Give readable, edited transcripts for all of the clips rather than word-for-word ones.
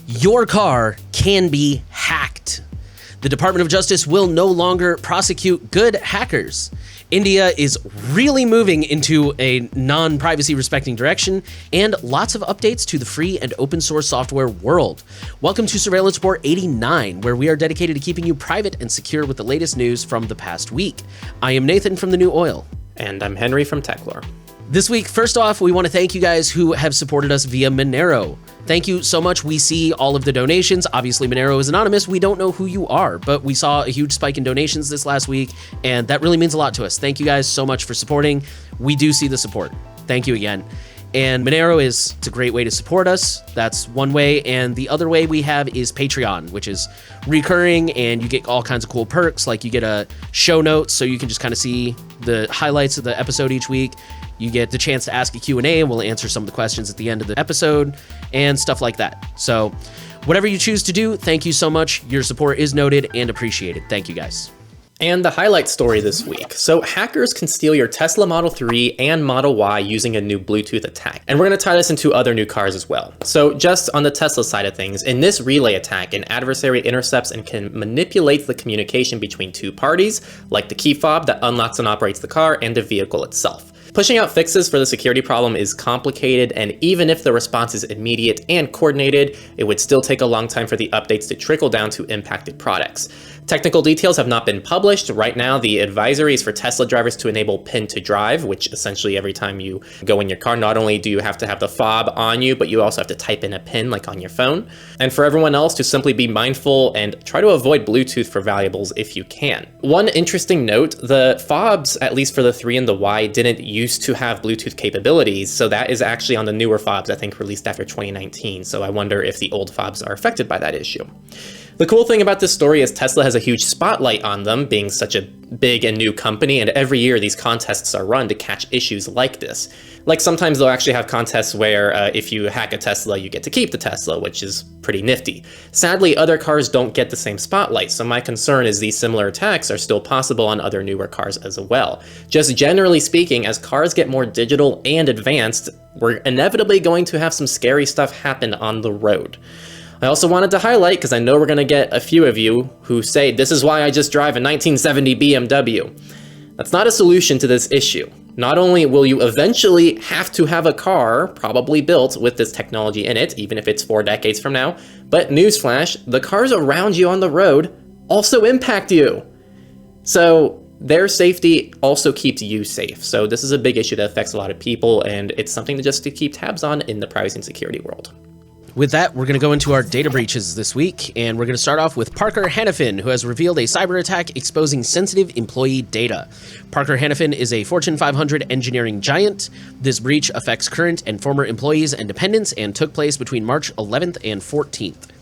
Your car can be hacked. The Department of Justice will no longer prosecute good hackers. India is really moving into a non-privacy respecting direction, and lots of updates to the free and open source software world. Welcome to Surveillance Report 89, where we are dedicated to keeping you private and secure with the latest news from the past week. I am Nathan from The New Oil. And I'm Henry from Techlore. This week, first off, we want to thank you guys who have supported us via Monero. Thank you so much. We see all of the donations. Obviously, Monero is anonymous. We don't know who you are, but we saw a huge spike in donations this last week, and that really means a lot to us. Thank you guys so much for supporting. We do see the support. Thank you again. And Monero it's a great way to support us. That's one way. And the other way we have is Patreon, which is recurring, and you get all kinds of cool perks. Like you get a show notes, so you can just kind of see the highlights of the episode each week. You get the chance to ask a Q&A, and we'll answer some of the questions at the end of the episode and stuff like that. So whatever you choose to do, thank you so much. Your support is noted and appreciated. Thank you, guys. And the highlight story this week. So hackers can steal your Tesla Model 3 and Model Y using a new Bluetooth attack. And we're going to tie this into other new cars as well. So just on the Tesla side of things, in this relay attack, an adversary intercepts and can manipulate the communication between two parties, like the key fob that unlocks and operates the car and the vehicle itself. Pushing out fixes for the security problem is complicated, and even if the response is immediate and coordinated, it would still take a long time for the updates to trickle down to impacted products. Technical details have not been published. Right now, the advisory is for Tesla drivers to enable pin to drive, which essentially every time you go in your car, not only do you have to have the fob on you, but you also have to type in a pin like on your phone. And for everyone else to simply be mindful and try to avoid Bluetooth for valuables if you can. One interesting note, the fobs, at least for the 3 and the Y, didn't used to have Bluetooth capabilities, so that is actually on the newer fobs, I think released after 2019, so I wonder if the old fobs are affected by that issue. The cool thing about this story is Tesla has a huge spotlight on them, being such a big and new company, and every year these contests are run to catch issues like this. Like sometimes they'll actually have contests where if you hack a Tesla, you get to keep the Tesla, which is pretty nifty. Sadly, other cars don't get the same spotlight, so my concern is these similar attacks are still possible on other newer cars as well. Just generally speaking, as cars get more digital and advanced, we're inevitably going to have some scary stuff happen on the road. I also wanted to highlight, because I know we're going to get a few of you who say, this is why I just drive a 1970 BMW. That's not a solution to this issue. Not only will you eventually have to have a car probably built with this technology in it, even if it's 4 decades from now, but newsflash, the cars around you on the road also impact you. So their safety also keeps you safe. So this is a big issue that affects a lot of people, and it's something to keep tabs on in the privacy and security world. With that, we're going to go into our data breaches this week, and we're going to start off with Parker Hannifin, who has revealed a cyber attack exposing sensitive employee data. Parker Hannifin is a Fortune 500 engineering giant. This breach affects current and former employees and dependents and took place between March 11th and 14th.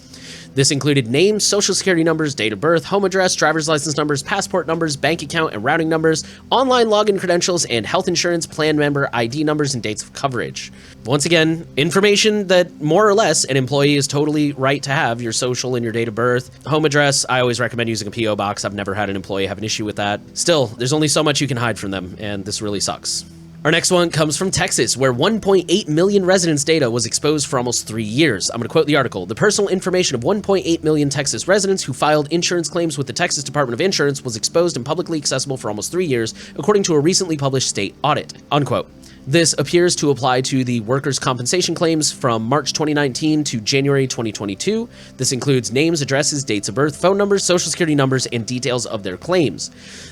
This included names, social security numbers, date of birth, home address, driver's license numbers, passport numbers, bank account and routing numbers, online login credentials, and health insurance plan member ID numbers and dates of coverage. Once again, information that more or less an employee is totally right to have: your social and your date of birth. Home address, I always recommend using a PO box. I've never had an employee have an issue with that. Still, there's only so much you can hide from them, and this really sucks. Our next one comes from Texas, where 1.8 million residents' data was exposed for almost 3 years. I'm going to quote the article. The personal information of 1.8 million Texas residents who filed insurance claims with the Texas Department of Insurance was exposed and publicly accessible for almost 3 years, according to a recently published state audit. Unquote. This appears to apply to the workers' compensation claims from March 2019 to January 2022. This includes names, addresses, dates of birth, phone numbers, social security numbers, and details of their claims.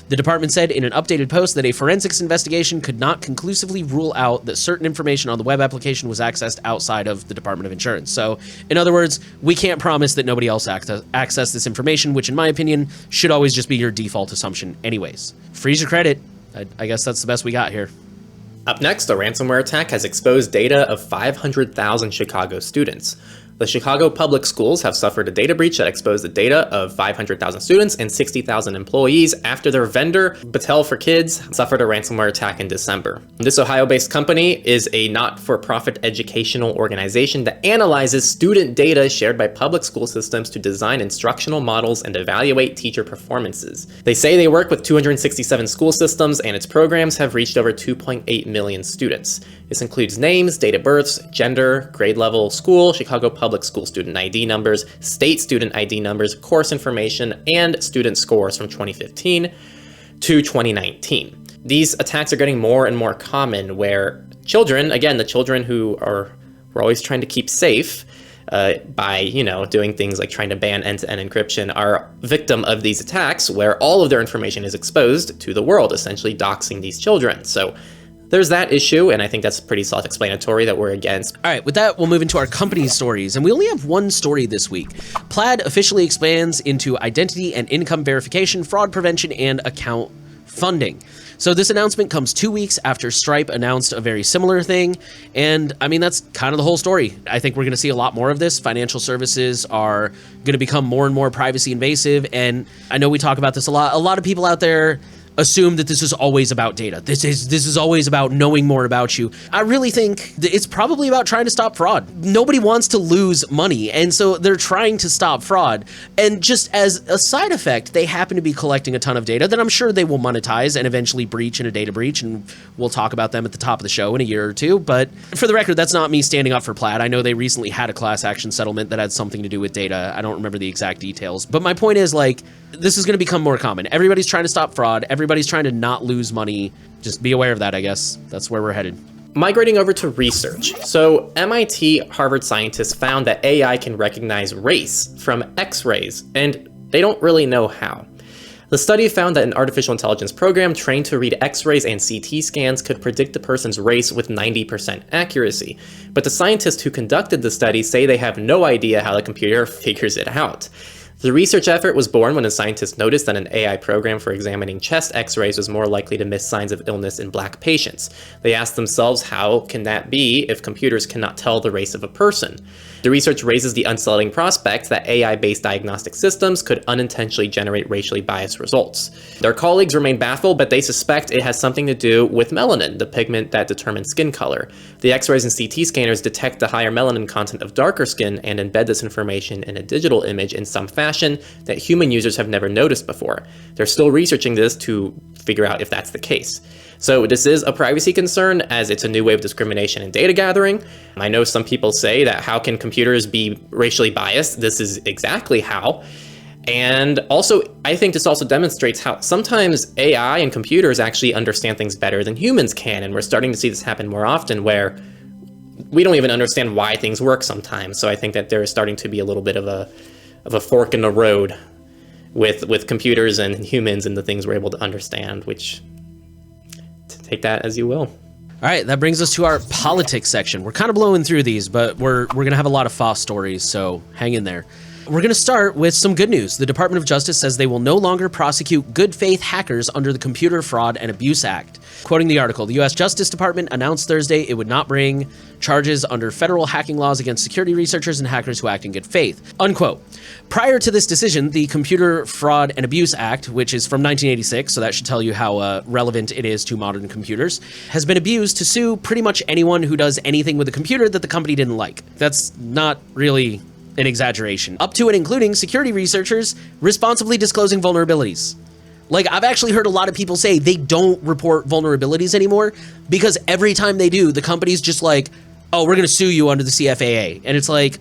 The department said in an updated post that a forensics investigation could not conclusively rule out that certain information on the web application was accessed outside of the Department of Insurance. So, in other words, we can't promise that nobody else accessed this information, which in my opinion should always just be your default assumption anyways. Freeze your credit. I guess that's the best we got here. Up next, a ransomware attack has exposed data of 500,000 Chicago students. The Chicago Public Schools have suffered a data breach that exposed the data of 500,000 students and 60,000 employees after their vendor, Battelle for Kids, suffered a ransomware attack in December. This Ohio-based company is a not-for-profit educational organization that analyzes student data shared by public school systems to design instructional models and evaluate teacher performances. They say they work with 267 school systems, and its programs have reached over 2.8 million students. This includes names, date of births, gender, grade level, school, Chicago Public public school student ID numbers, state student ID numbers, course information, and student scores from 2015 to 2019. These attacks are getting more and more common where children, again, the children who we're always trying to keep safe by, doing things like trying to ban end-to-end encryption, are victim of these attacks where all of their information is exposed to the world, essentially doxing these children. So there's that issue, and I think that's pretty self-explanatory that we're against. All right, with that, we'll move into our company stories, and we only have one story this week. Plaid officially expands into identity and income verification, fraud prevention, and account funding. So this announcement comes 2 weeks after Stripe announced a very similar thing, and I mean, that's kind of the whole story. I think we're going to see a lot more of this. Financial services are going to become more and more privacy invasive, and I know we talk about this a lot. A lot of people out there assume that this is always about data. This is always about knowing more about you. I really think that it's probably about trying to stop fraud. Nobody wants to lose money, and so they're trying to stop fraud. And just as a side effect, they happen to be collecting a ton of data that I'm sure they will monetize and eventually breach in a data breach, and we'll talk about them at the top of the show in a year or two. But for the record, that's not me standing up for Plaid. I know they recently had a class action settlement that had something to do with data. I don't remember the exact details, but my point is, like, this is going to become more common. Everybody's trying to stop fraud. Everybody's trying to not lose money. Just be aware of that, I guess. That's where we're headed. Migrating over to research. So MIT Harvard scientists found that AI can recognize race from X-rays, and they don't really know how. The study found that an artificial intelligence program trained to read X-rays and CT scans could predict a person's race with 90% accuracy. But the scientists who conducted the study say they have no idea how the computer figures it out. The research effort was born when a scientist noticed that an AI program for examining chest X-rays was more likely to miss signs of illness in Black patients. They asked themselves, how can that be if computers cannot tell the race of a person? The research raises the unsettling prospect that AI-based diagnostic systems could unintentionally generate racially biased results. Their colleagues remain baffled, but they suspect it has something to do with melanin, the pigment that determines skin color. The X-rays and CT scanners detect the higher melanin content of darker skin and embed this information in a digital image in some fashion that human users have never noticed before. They're still researching this to figure out if that's the case. So this is a privacy concern, as it's a new way of discrimination and data gathering. I know some people say that how can computers be racially biased? This is exactly how. And also, I think this also demonstrates how sometimes AI and computers actually understand things better than humans can, and we're starting to see this happen more often where we don't even understand why things work sometimes. So I think that there is starting to be a little bit of a fork in the road with computers and humans and the things we're able to understand, which, take that as you will. All right, that brings us to our politics section. We're kind of blowing through these, but we're going to have a lot of FOSS stories, so hang in there. We're going to start with some good news. The Department of Justice says they will no longer prosecute good faith hackers under the Computer Fraud and Abuse Act. Quoting the article, the U.S. Justice Department announced Thursday it would not bring charges under federal hacking laws against security researchers and hackers who act in good faith, unquote. Prior to this decision, the Computer Fraud and Abuse Act, which is from 1986, so that should tell you how relevant it is to modern computers, has been abused to sue pretty much anyone who does anything with a computer that the company didn't like. That's not really an exaggeration. Up to and including security researchers responsibly disclosing vulnerabilities. Like, I've actually heard a lot of people say they don't report vulnerabilities anymore because every time they do, the company's just like, oh, we're going to sue you under the CFAA. And it's like,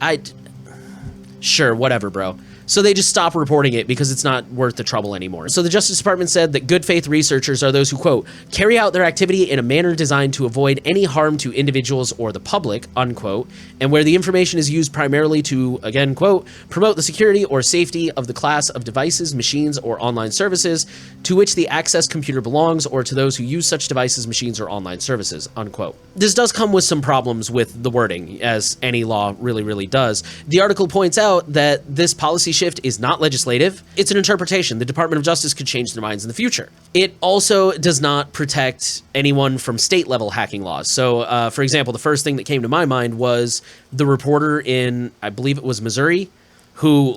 sure, whatever, bro. So they just stop reporting it because it's not worth the trouble anymore. So the Justice Department said that good faith researchers are those who, quote, carry out their activity in a manner designed to avoid any harm to individuals or the public, unquote, and where the information is used primarily to, again, quote, promote the security or safety of the class of devices, machines, or online services to which the access computer belongs, or to those who use such devices, machines, or online services, unquote. This does come with some problems with the wording, as any law really does. The article points out that this policy shift is not legislative. It's an interpretation. The Department of Justice could change their minds in the future. It also does not protect anyone from state-level hacking laws. So, for example, the first thing that came to my mind was the reporter in, I believe it was Missouri, who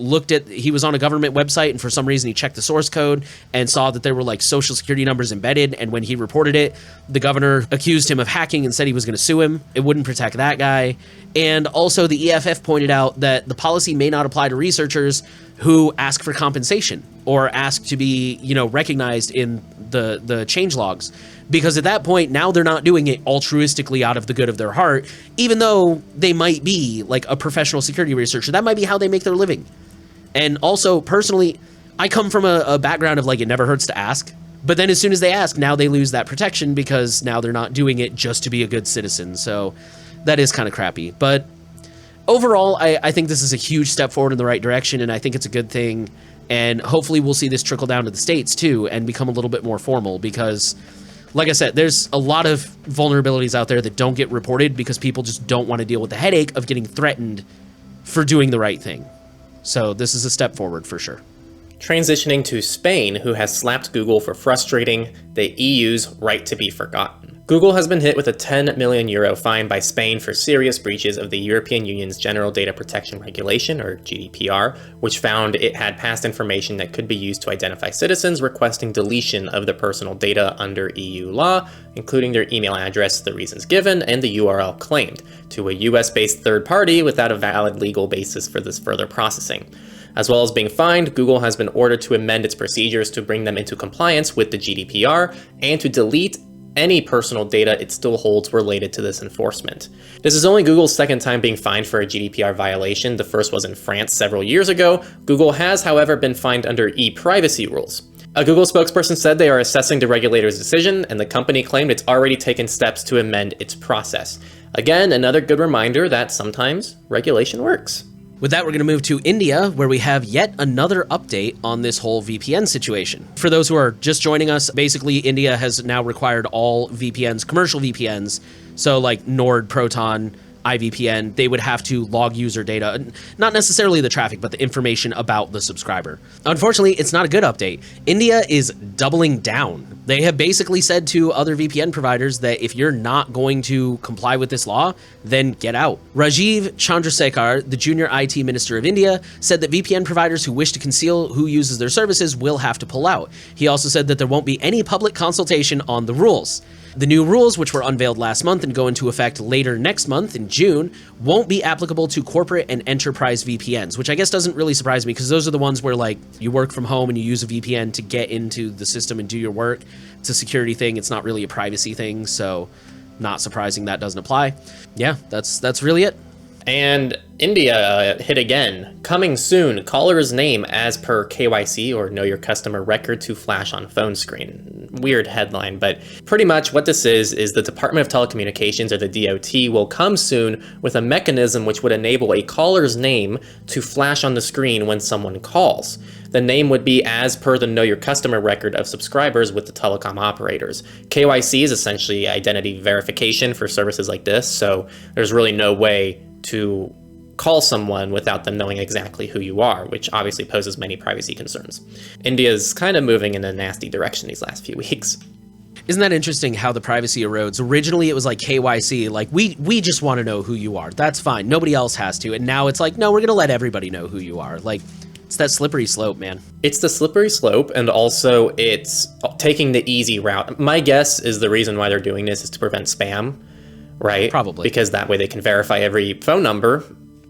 he was on a government website, and for some reason he checked the source code and saw that there were like social security numbers embedded, and when he reported it, the governor accused him of hacking and said he was going to sue him. It wouldn't protect that guy. And also the EFF pointed out that the policy may not apply to researchers who ask for compensation or ask to be, recognized in the change logs. Because at that point, now they're not doing it altruistically out of the good of their heart, even though they might be like a professional security researcher. That might be how they make their living. And also, personally, I come from a background of like, it never hurts to ask. But then as soon as they ask, now they lose that protection because now they're not doing it just to be a good citizen. So that is kind of crappy. But overall, I think this is a huge step forward in the right direction, and I think it's a good thing. And hopefully we'll see this trickle down to the States too and become a little bit more formal because, like I said, there's a lot of vulnerabilities out there that don't get reported because people just don't want to deal with the headache of getting threatened for doing the right thing. So this is a step forward for sure. Transitioning to Spain, who has slapped Google for frustrating the EU's right to be forgotten. Google has been hit with a €10 million fine by Spain for serious breaches of the European Union's General Data Protection Regulation, or GDPR, which found it had passed information that could be used to identify citizens requesting deletion of their personal data under EU law, including their email address, the reasons given, and the URL claimed, to a US-based third party without a valid legal basis for this further processing. As well as being fined, Google has been ordered to amend its procedures to bring them into compliance with the GDPR and to delete any personal data it still holds related to this enforcement. This is only Google's second time being fined for a GDPR violation. The first was in France several years ago. Google has, however, been fined under e-privacy rules. A Google spokesperson said they are assessing the regulator's decision, and the company claimed it's already taken steps to amend its process. Again, another good reminder that sometimes regulation works. With that, we're going to move to India, where we have yet another update on this whole VPN situation. For those who are just joining us, basically India has now required all VPNs, commercial VPNs, so like Nord, Proton, IVPN, they would have to log user data, not necessarily the traffic, but the information about the subscriber. Unfortunately, it's not a good update. India is doubling down. They have basically said to other VPN providers that if you're not going to comply with this law, then get out. Rajiv Chandrasekhar, the junior IT minister of India, said that VPN providers who wish to conceal who uses their services will have to pull out. He also said that there won't be any public consultation on the rules. The new rules, which were unveiled last month and go into effect later next month in June, won't be applicable to corporate and enterprise VPNs, which I guess doesn't really surprise me because those are the ones where like you work from home and you use a VPN to get into the system and do your work. It's a security thing. It's not really a privacy thing. So not surprising that doesn't apply. Yeah, that's really it. And India hit again. Coming soon, caller's name as per KYC, or Know Your Customer record, to flash on phone screen. Weird headline, but pretty much what this is the Department of Telecommunications, or the DOT, will come soon with a mechanism which would enable a caller's name to flash on the screen when someone calls. The name would be as per the Know Your Customer record of subscribers with the telecom operators. KYC is essentially identity verification for services like this, so there's really no way to call someone without them knowing exactly who you are, which obviously poses many privacy concerns. India's kind of moving in a nasty direction these last few weeks. Isn't that interesting how the privacy erodes? Originally, it was like KYC, like we just want to know who you are. That's fine. Nobody else has to. And now it's like, no, we're going to let everybody know who you are. Like, it's that slippery slope, man. It's the slippery slope, and also it's taking the easy route. My guess is the reason why they're doing this is to prevent spam, right? Probably. Because that way they can verify every phone number,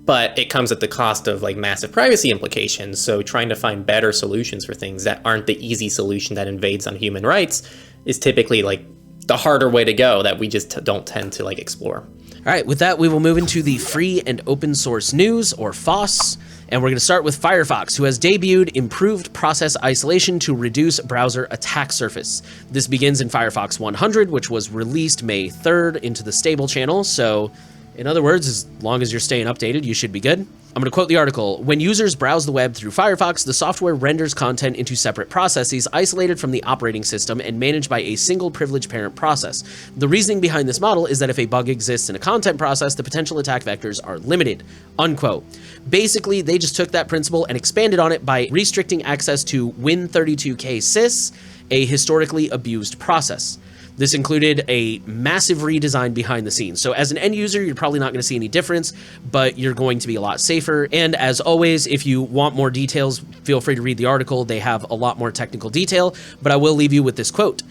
but it comes at the cost of like massive privacy implications. So trying to find better solutions for things that aren't the easy solution that invades on human rights is typically like the harder way to go that we just don't tend to like explore. All right, with that, we will move into the free and open source news, or FOSS. And we're going to start with Firefox, who has debuted improved process isolation to reduce browser attack surface. This begins in Firefox 100, which was released May 3rd into the stable channel. So in other words, as long as you're staying updated, you should be good. I'm going to quote the article. When users browse the web through Firefox, the software renders content into separate processes isolated from the operating system and managed by a single privileged parent process. The reasoning behind this model is that if a bug exists in a content process, the potential attack vectors are limited, unquote. Basically, they just took that principle and expanded on it by restricting access to Win32k sys, a historically abused process. This included a massive redesign behind the scenes. So as an end user, you're probably not going to see any difference, but you're going to be a lot safer. And as always, if you want more details, feel free to read the article. They have a lot more technical detail, but I will leave you with this quote.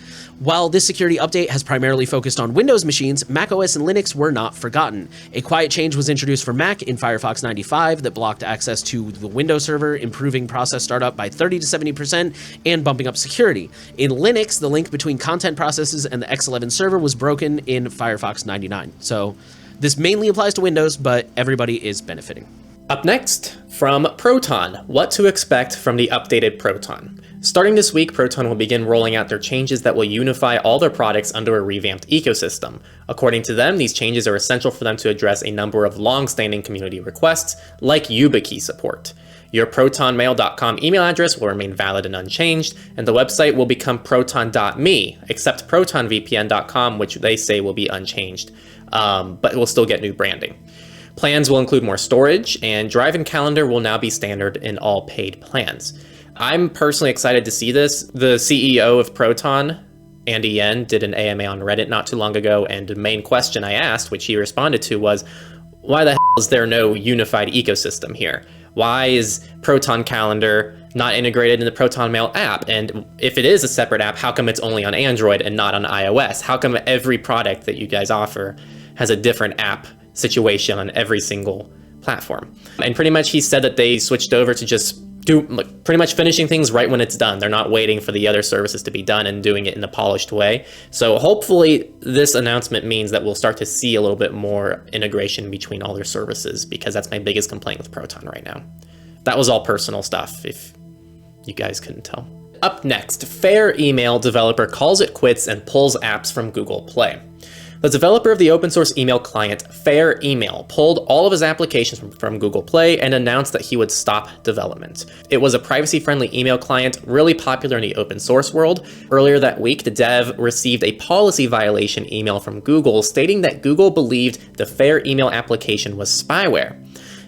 While this security update has primarily focused on Windows machines, macOS and Linux were not forgotten. A quiet change was introduced for Mac in Firefox 95 that blocked access to the Windows server, improving process startup by 30 to 70% and bumping up security. In Linux, the link between content processes and the X11 server was broken in Firefox 99. So this mainly applies to Windows, but everybody is benefiting. Up next, from Proton, what to expect from the updated Proton. Starting this week, Proton will begin rolling out their changes that will unify all their products under a revamped ecosystem. According to them, these changes are essential for them to address a number of long-standing community requests, like YubiKey support. Your protonmail.com email address will remain valid and unchanged, and the website will become proton.me, except protonvpn.com, which they say will be unchanged, but it will still get new branding. Plans will include more storage, and Drive and Calendar will now be standard in all paid plans. I'm personally excited to see this. The CEO of Proton, Andy Yen, did an AMA on Reddit not too long ago, and the main question I asked, which he responded to, was, why the hell is there no unified ecosystem here? Why is Proton Calendar not integrated in the Proton Mail app? And if it is a separate app, how come it's only on Android and not on iOS? How come every product that you guys offer has a different app situation on every single platform? And pretty much he said that they switched over to just pretty much finishing things right when it's done. They're not waiting for the other services to be done and doing it in a polished way. So hopefully this announcement means that we'll start to see a little bit more integration between all their services, because that's my biggest complaint with Proton right now. That was all personal stuff, if you guys couldn't tell. Up next, Fair Email developer calls it quits and pulls apps from Google Play. The developer of the open source email client, Fair Email, pulled all of his applications from Google Play and announced that he would stop development. It was a privacy-friendly email client, really popular in the open source world. Earlier that week, the dev received a policy violation email from Google stating that Google believed the Fair Email application was spyware.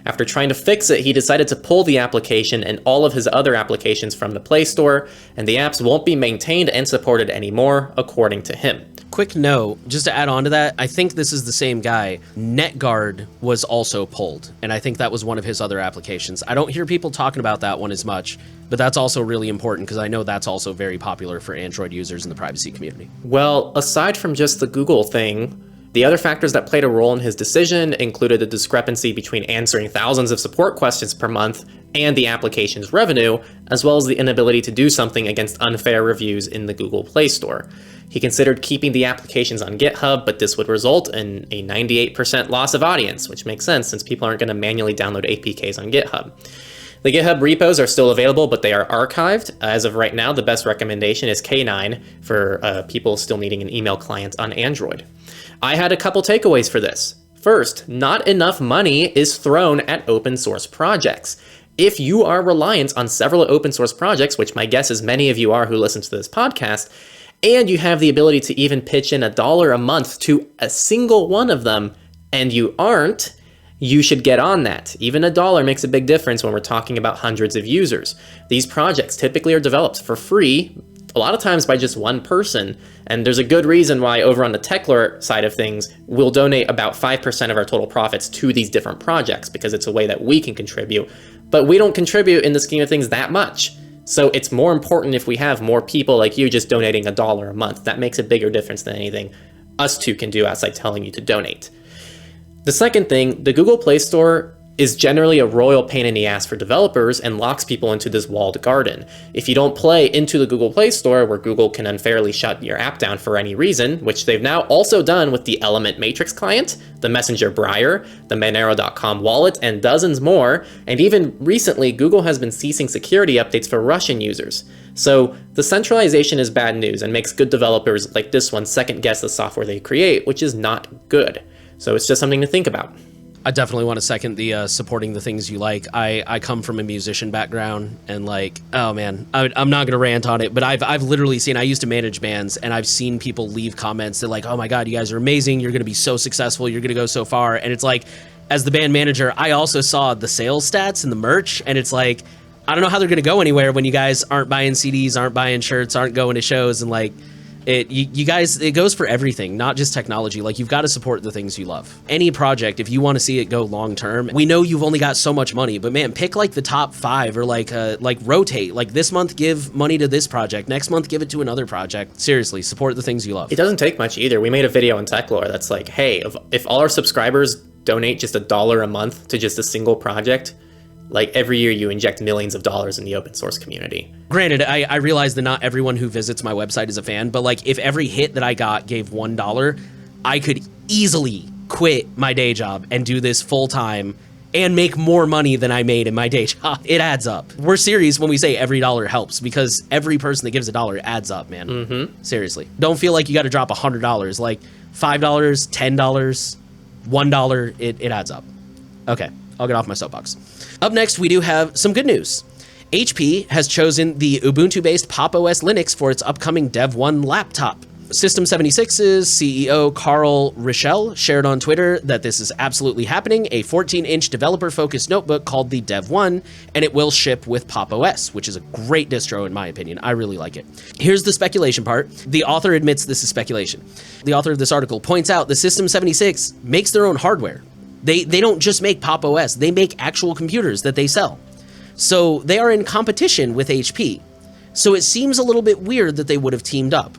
After trying to fix it, he decided to pull the application and all of his other applications from the Play Store, and the apps won't be maintained and supported anymore, according to him. Quick note, just to add on to that, I think this is the same guy. NetGuard was also pulled, and I think that was one of his other applications. I don't hear people talking about that one as much, but that's also really important because I know that's also very popular for Android users in the privacy community. Well, aside from just the Google thing, the other factors that played a role in his decision included the discrepancy between answering thousands of support questions per month and the application's revenue, as well as the inability to do something against unfair reviews in the Google Play Store. He considered keeping the applications on GitHub, but this would result in a 98% loss of audience, which makes sense since people aren't going to manually download APKs on GitHub. The GitHub repos are still available, but they are archived. As of right now, the best recommendation is K9 for people still needing an email client on Android. I had a couple takeaways for this. First, not enough money is thrown at open source projects. If you are reliant on several open source projects, which my guess is many of you are who listen to this podcast, and you have the ability to even pitch in $1 a month to a single one of them, and you aren't, you should get on that. Even $1 makes a big difference when we're talking about hundreds of users. These projects typically are developed for free, a lot of times by just one person, and there's a good reason why over on the Techlore side of things, we'll donate about 5% of our total profits to these different projects, because it's a way that we can contribute, but we don't contribute in the scheme of things that much. So it's more important if we have more people like you just donating $1 a month. That makes a bigger difference than anything us two can do outside telling you to donate. The second thing, the Google Play Store is generally a royal pain in the ass for developers and locks people into this walled garden. If you don't play into the Google Play Store, where Google can unfairly shut your app down for any reason, which they've now also done with the Element Matrix client, the Messenger Briar, the Monero.com wallet, and dozens more, and even recently, Google has been ceasing security updates for Russian users. So the centralization is bad news and makes good developers like this one second guess the software they create, which is not good. So it's just something to think about. I definitely want to second the supporting the things you like. I come from a musician background, and like, oh man, I'm not going to rant on it, but I've literally seen, I used to manage bands, and I've seen people leave comments that like, oh my God, you guys are amazing. You're going to be so successful. You're going to go so far. And it's like, as the band manager, I also saw the sales stats and the merch, and it's like, I don't know how they're going to go anywhere when you guys aren't buying CDs, aren't buying shirts, aren't going to shows, and like, You guys, it goes for everything, not just technology. Like, you've got to support the things you love. Any project, if you want to see it go long term, we know you've only got so much money, but man, pick like the top 5 or like rotate. Like this month, give money to this project. Next month, give it to another project. Seriously, support the things you love. It doesn't take much either. We made a video on Techlore that's like, hey, if all our subscribers donate just $1 a month to just a single project, like every year you inject millions of dollars in the open source community. Granted, I realize that not everyone who visits my website is a fan, but like if every hit that I got gave $1, I could easily quit my day job and do this full time and make more money than I made in my day job. It adds up. We're serious when we say every dollar helps, because every person that gives $1 adds up, man. Seriously. Don't feel like you got to drop $100. Like $5, $10, $1, it adds up. Okay, I'll get off my soapbox. Up next, we do have some good news. HP has chosen the Ubuntu-based Pop! OS Linux for its upcoming Dev 1 laptop. System76's CEO Carl Richel shared on Twitter that this is absolutely happening, a 14-inch developer-focused notebook called the Dev 1, and it will ship with Pop! OS, which is a great distro in my opinion. I really like it. Here's the speculation part. The author admits this is speculation. The author of this article points out the System76 makes their own hardware. They don't just make Pop! OS, they make actual computers that they sell. So they are in competition with HP. So it seems a little bit weird that they would have teamed up.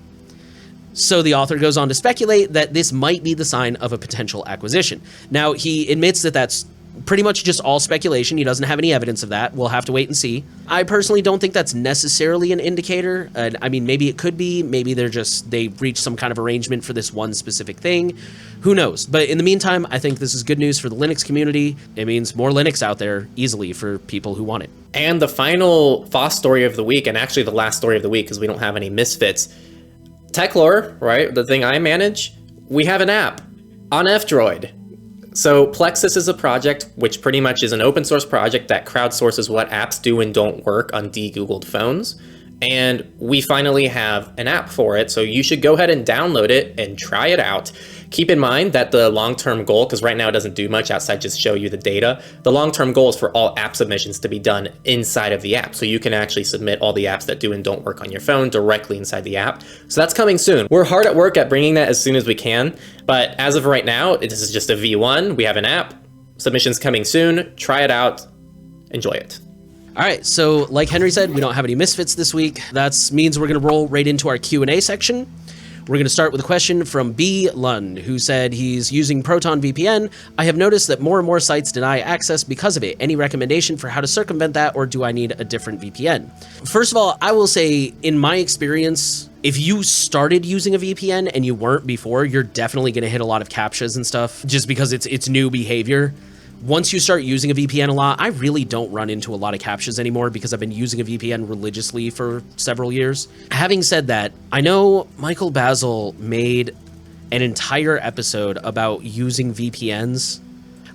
So the author goes on to speculate that this might be the sign of a potential acquisition. Now, he admits that that's pretty much just all speculation. He doesn't have any evidence of that. We'll have to wait and see. I personally don't think that's necessarily an indicator. I mean, maybe it could be. Maybe they reached some kind of arrangement for this one specific thing. Who knows? But in the meantime, I think this is good news for the Linux community. It means more Linux out there easily for people who want it. And the final FOSS story of the week, and actually the last story of the week because we don't have any misfits. Techlore, right, the thing I manage, we have an app on F-Droid. So Plexus is a project which pretty much is an open source project that crowdsources what apps do and don't work on de-Googled phones. And we finally have an app for it, so you should go ahead and download it and try it out. Keep in mind that the long-term goal, because right now it doesn't do much outside just show you the data, the long-term goal is for all app submissions to be done inside of the app. So you can actually submit all the apps that do and don't work on your phone directly inside the app. So that's coming soon. We're hard at work at bringing that as soon as we can, but as of right now, this is just a V1. We have an app, submissions coming soon. Try it out, enjoy it. All right, so like Henry said, we don't have any misfits this week. That means we're going to roll right into our Q&A section. We're going to start with a question from B. Lund, who said he's using Proton VPN. I have noticed that more and more sites deny access because of it. Any recommendation for how to circumvent that, or do I need a different VPN? First of all, I will say, in my experience, if you started using a VPN and you weren't before, you're definitely going to hit a lot of CAPTCHAs and stuff, just because it's new behavior. Once you start using a VPN a lot, I really don't run into a lot of CAPTCHAs anymore because I've been using a VPN religiously for several years. Having said that, I know Michael Basil made an entire episode about using VPNs.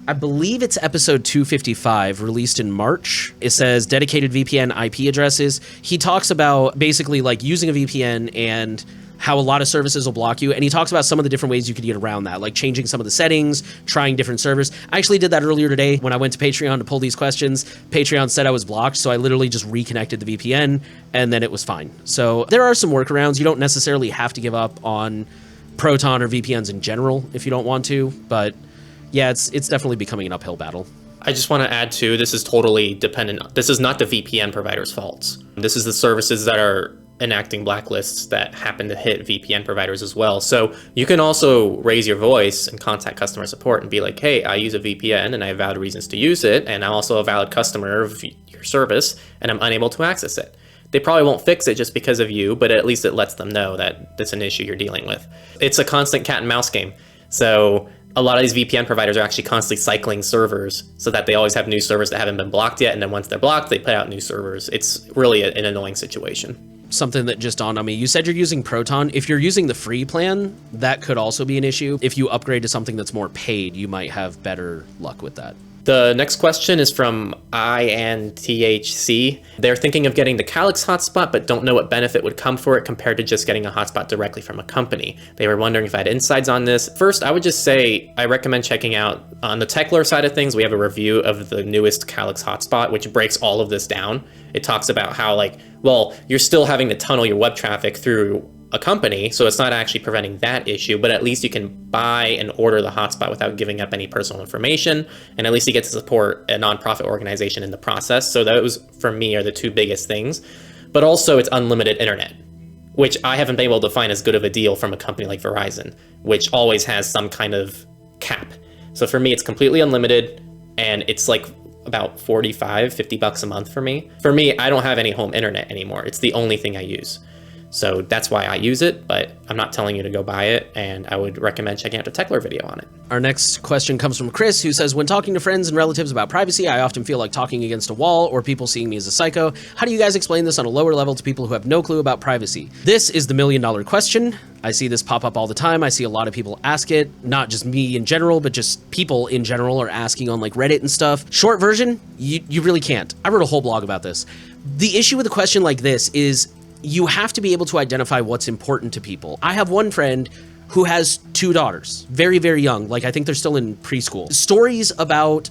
I believe it's episode 255, released in March. It says dedicated VPN IP addresses. He talks about basically like using a VPN and how a lot of services will block you. And he talks about some of the different ways you could get around that, like changing some of the settings, trying different servers. I actually did that earlier today when I went to Patreon to pull these questions. Patreon said I was blocked, so I literally just reconnected the VPN and then it was fine. So there are some workarounds. You don't necessarily have to give up on Proton or VPNs in general if you don't want to, but yeah, it's definitely becoming an uphill battle. I just want to add too, this is totally dependent. This is not the VPN provider's faults. This is the services that are enacting blacklists that happen to hit VPN providers as well. So you can also raise your voice and contact customer support and be like, hey, I use a VPN and I have valid reasons to use it, and I'm also a valid customer of your service and I'm unable to access it. They probably won't fix it just because of you, but at least it lets them know that it's an issue you're dealing with. It's a constant cat and mouse game. So a lot of these VPN providers are actually constantly cycling servers so that they always have new servers that haven't been blocked yet, and then once they're blocked, they put out new servers. It's really an annoying situation. Something that just dawned on me. You said you're using Proton. If you're using the free plan, that could also be an issue. If you upgrade to something that's more paid, you might have better luck with that. The next question is from INTHC. They're thinking of getting the Calyx hotspot, but don't know what benefit would come for it compared to just getting a hotspot directly from a company. They were wondering if I had insights on this. First, I would just say I recommend checking out on the Techlore side of things. We have a review of the newest Calyx hotspot, which breaks all of this down. It talks about how, like, well, you're still having to tunnel your web traffic through a company, so it's not actually preventing that issue, but at least you can buy and order the hotspot without giving up any personal information, and at least you get to support a nonprofit organization in the process. So those, for me, are the two biggest things. But also, it's unlimited internet, which I haven't been able to find as good of a deal from a company like Verizon, which always has some kind of cap. So for me, it's completely unlimited, and it's like about 45, 50 bucks a month for me. For me, I don't have any home internet anymore. It's the only thing I use. So that's why I use it, but I'm not telling you to go buy it, and I would recommend checking out the Techlore video on it. Our next question comes from Chris, who says, when talking to friends and relatives about privacy, I often feel like talking against a wall or people seeing me as a psycho. How do you guys explain this on a lower level to people who have no clue about privacy? This is the million-dollar question. I see this pop up all the time. I see a lot of people ask it, not just me in general, but just people in general are asking on like Reddit and stuff. Short version, you really can't. I wrote a whole blog about this. The issue with a question like this is you have to be able to identify what's important to people. I have one friend who has 2 daughters, very, very young. Like, I think they're still in preschool. Stories about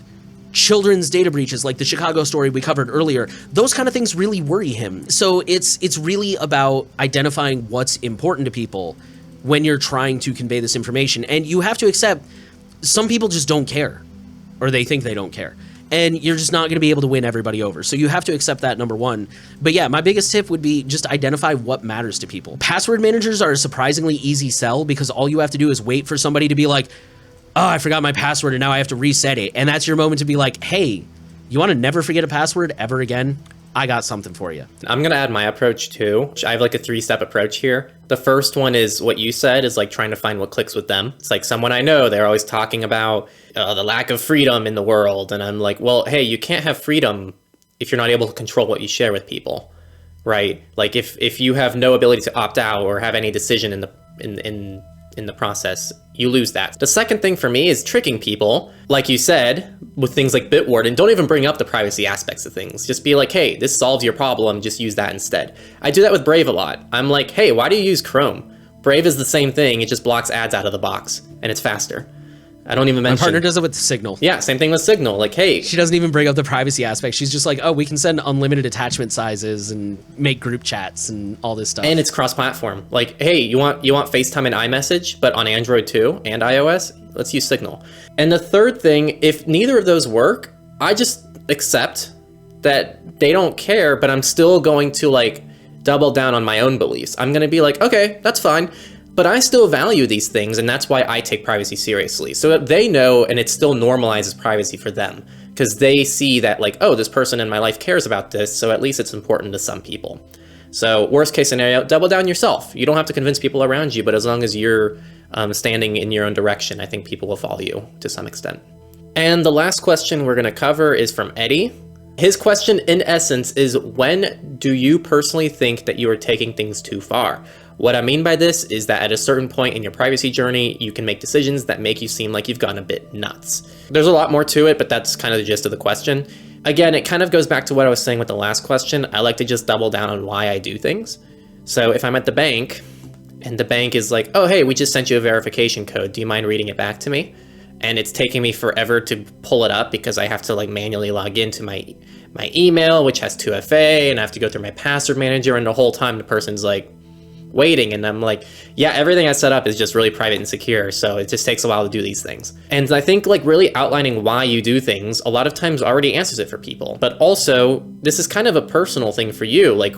children's data breaches, like the Chicago story we covered earlier, those kind of things really worry him. So it's really about identifying what's important to people when you're trying to convey this information. And you have to accept some people just don't care, or they think they don't care. And you're just not going to be able to win everybody over. So you have to accept that, number one. But yeah, my biggest tip would be just identify what matters to people. Password managers are a surprisingly easy sell because all you have to do is wait for somebody to be like, oh, I forgot my password and now I have to reset it. And that's your moment to be like, hey, you want to never forget a password ever again? I got something for you. I'm going to add my approach too. I have like a 3-step approach here. The first one is what you said, is like trying to find what clicks with them. It's like someone I know, they're always talking about the lack of freedom in the world. And I'm like, well, hey, you can't have freedom if you're not able to control what you share with people, right? Like if you have no ability to opt out or have any decision in the process, you lose that. The second thing for me is tricking people, like you said, with things like Bitward, and don't even bring up the privacy aspects of things. Just be like, hey, this solves your problem, just use that instead. I do that with Brave a lot. I'm like, hey, why do you use Chrome? Brave is the same thing, it just blocks ads out of the box, and it's faster. I don't even mention... My partner does it with Signal. Yeah, same thing with Signal. Like, hey... She doesn't even bring up the privacy aspect. She's just like, oh, we can send unlimited attachment sizes and make group chats and all this stuff. And it's cross-platform. Like, hey, you want FaceTime and iMessage, but on Android too, and iOS? Let's use Signal. And the third thing, if neither of those work, I just accept that they don't care, but I'm still going to, like, double down on my own beliefs. I'm going to be like, okay, that's fine. But I still value these things, and that's why I take privacy seriously. So that they know, and it still normalizes privacy for them, because they see that, like, oh, this person in my life cares about this, so at least it's important to some people. So worst case scenario, double down yourself. You don't have to convince people around you, but as long as you're standing in your own direction, I think people will follow you to some extent. And the last question we're going to cover is from Eddie. His question, in essence, is when do you personally think that you are taking things too far? What I mean by this is that at a certain point in your privacy journey, you can make decisions that make you seem like you've gone a bit nuts. There's a lot more to it, but that's kind of the gist of the question. Again, it kind of goes back to what I was saying with the last question. I like to just double down on why I do things. So if I'm at the bank and the bank is like, oh, hey, we just sent you a verification code. Do you mind reading it back to me? And it's taking me forever to pull it up because I have to like manually log into my email, which has 2FA, and I have to go through my password manager, and the whole time the person's like waiting, and I'm like, yeah, everything I set up is just really private and secure, so it just takes a while to do these things. And I think like really outlining why you do things a lot of times already answers it for people. But also, this is kind of a personal thing for you. Like,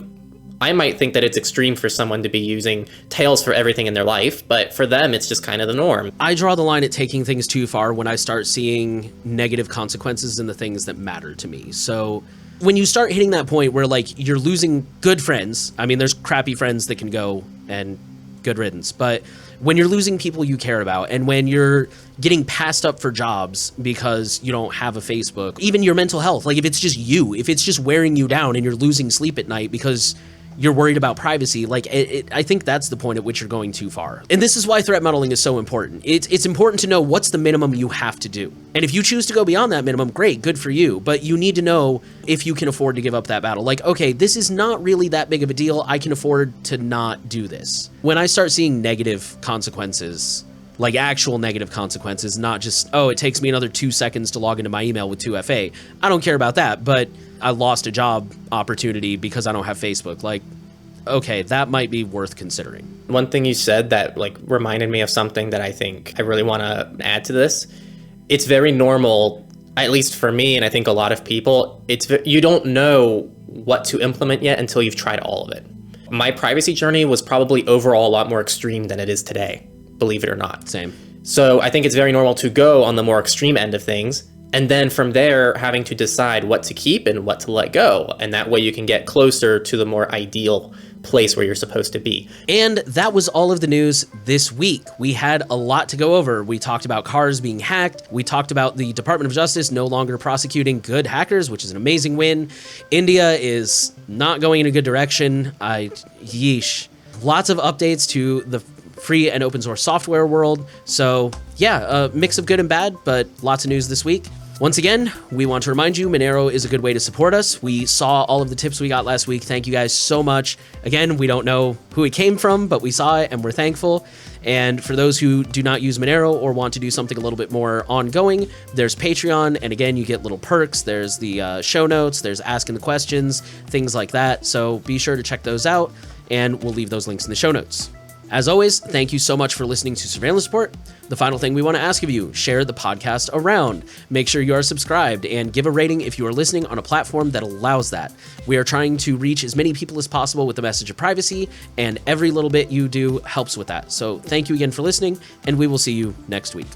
I might think that it's extreme for someone to be using Tails for everything in their life, but for them, it's just kind of the norm. I draw the line at taking things too far when I start seeing negative consequences in the things that matter to me. So when you start hitting that point where like you're losing good friends, I mean, there's crappy friends that can go and good riddance, but when you're losing people you care about, and when you're getting passed up for jobs because you don't have a Facebook, even your mental health, like if it's just you, if it's just wearing you down and you're losing sleep at night because you're worried about privacy, like I think that's the point at which you're going too far. And this is why threat modeling is so important. It's important to know what's the minimum you have to do. And if you choose to go beyond that minimum, great, good for you. But you need to know if you can afford to give up that battle. Like, okay, this is not really that big of a deal. I can afford to not do this. When I start seeing negative consequences, like actual negative consequences, not just, oh, it takes me another 2 seconds to log into my email with 2FA. I don't care about that, but I lost a job opportunity because I don't have Facebook. Like, okay, that might be worth considering. One thing you said that like reminded me of something that I think I really want to add to this. It's very normal, at least for me, and I think a lot of people, you don't know what to implement yet until you've tried all of it. My privacy journey was probably overall a lot more extreme than it is today, believe it or not. Same. So I think it's very normal to go on the more extreme end of things, and then from there having to decide what to keep and what to let go. And that way you can get closer to the more ideal place where you're supposed to be. And that was all of the news this week. We had a lot to go over. We talked about cars being hacked. We talked about the Department of Justice no longer prosecuting good hackers, which is an amazing win. India is not going in a good direction. Yeesh. Lots of updates to the free and open source software world. So yeah, a mix of good and bad, but lots of news this week. Once again, we want to remind you, Monero is a good way to support us. We saw all of the tips we got last week. Thank you guys so much. Again, we don't know who it came from, but we saw it and we're thankful. And for those who do not use Monero or want to do something a little bit more ongoing, there's Patreon. And again, you get little perks. There's the show notes, there's asking the questions, things like that. So be sure to check those out, and we'll leave those links in the show notes. As always, thank you so much for listening to Surveillance Report. The final thing we want to ask of you, share the podcast around. Make sure you are subscribed and give a rating if you are listening on a platform that allows that. We are trying to reach as many people as possible with the message of privacy, and every little bit you do helps with that. So thank you again for listening, and we will see you next week.